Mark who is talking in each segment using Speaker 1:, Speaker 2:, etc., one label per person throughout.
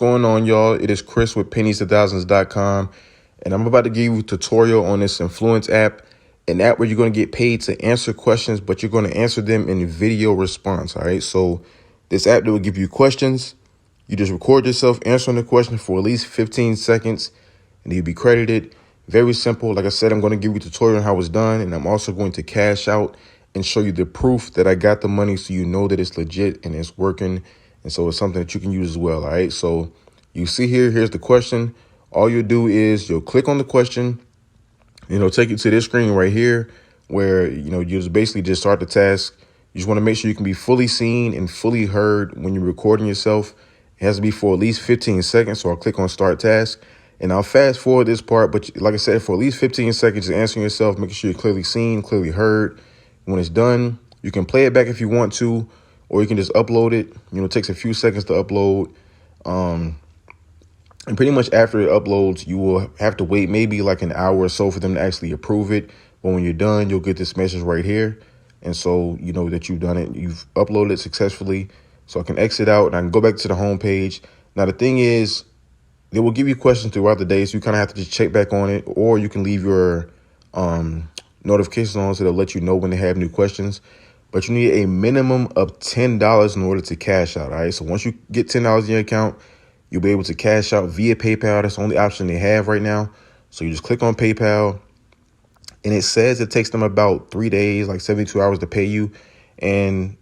Speaker 1: going on, y'all? It is Chris with pennies2000s.com, and I'm about to give you a tutorial on this Influence app, an app where you're going to get paid to answer questions, but you're going to answer them in video response. All right. So this app that will give you questions. You just record yourself answering the question for at least 15 seconds, and you'll be credited. Very simple. Like I said, I'm going to give you a tutorial on how it's done, and I'm also going to cash out and show you the proof that I got the money, so you know that it's legit and it's working. And so it's something that you can use as well. All right. So you see here's the question. All you'll do is you'll click on the question, and it'll take you to this screen right here where, you just basically just start the task. You just want to make sure you can be fully seen and fully heard when you're recording yourself. It has to be for at least 15 seconds. So I'll click on start task, and I'll fast forward this part. But like I said, for at least 15 seconds, just answering yourself, making sure you're clearly seen, clearly heard. When it's done, you can play it back if you want to, or you can just upload it. It takes a few seconds to upload. And pretty much after it uploads, you will have to wait maybe like an hour or so for them to actually approve it. But when you're done, you'll get this message right here. And so you know that you've done it. You've uploaded it successfully. So I can exit out and I can go back to the home page. Now, the thing is, they will give you questions throughout the day, so you kind of have to just check back on it, or you can leave your notifications on so they'll let you know when they have new questions. But you need a minimum of $10 in order to cash out. All right. So once you get $10 in your account, you'll be able to cash out via PayPal. That's the only option they have right now. So you just click on PayPal, and it says it takes them about 3 days, like 72 hours to pay you. And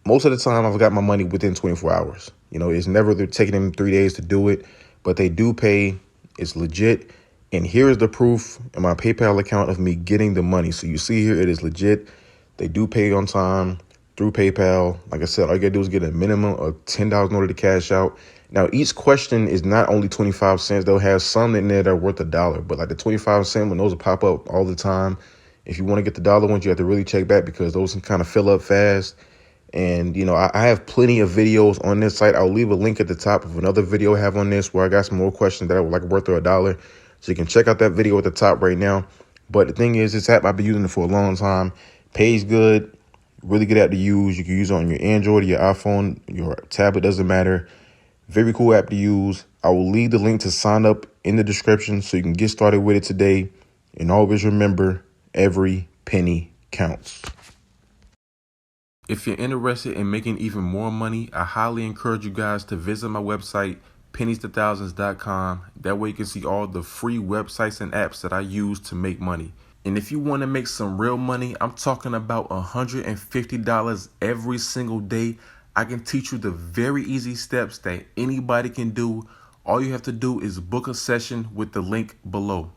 Speaker 1: most of the time I've got my money within 24 hours. It's never taking them 3 days to do it, but they do pay. It's legit. And here's the proof in my PayPal account of me getting the money. So you see here, it is legit. They do pay on time through PayPal. Like I said, all you gotta do is get a minimum of $10 in order to cash out. Now, each question is not only 25 cents. They'll have some in there that are worth $1, but like the 25 cent one, those will pop up all the time. If you want to get the dollar ones, you have to really check back because those can kind of fill up fast. And, I have plenty of videos on this site. I'll leave a link at the top of another video I have on this where I got some more questions that are like worth $1. So you can check out that video at the top right now. But the thing is, this app, I've been using it for a long time. Pays good, really good app to use. You can use it on your Android or your iPhone, your tablet, doesn't matter. Very cool app to use. I will leave the link to sign up in the description so you can get started with it today. And always remember, every penny counts. If you're interested in making even more money, I highly encourage you guys to visit my website, pennies2000s.com. That way you can see all the free websites and apps that I use to make money. And if you want to make some real money, I'm talking about $150 every single day. I can teach you the very easy steps that anybody can do. All you have to do is book a session with the link below.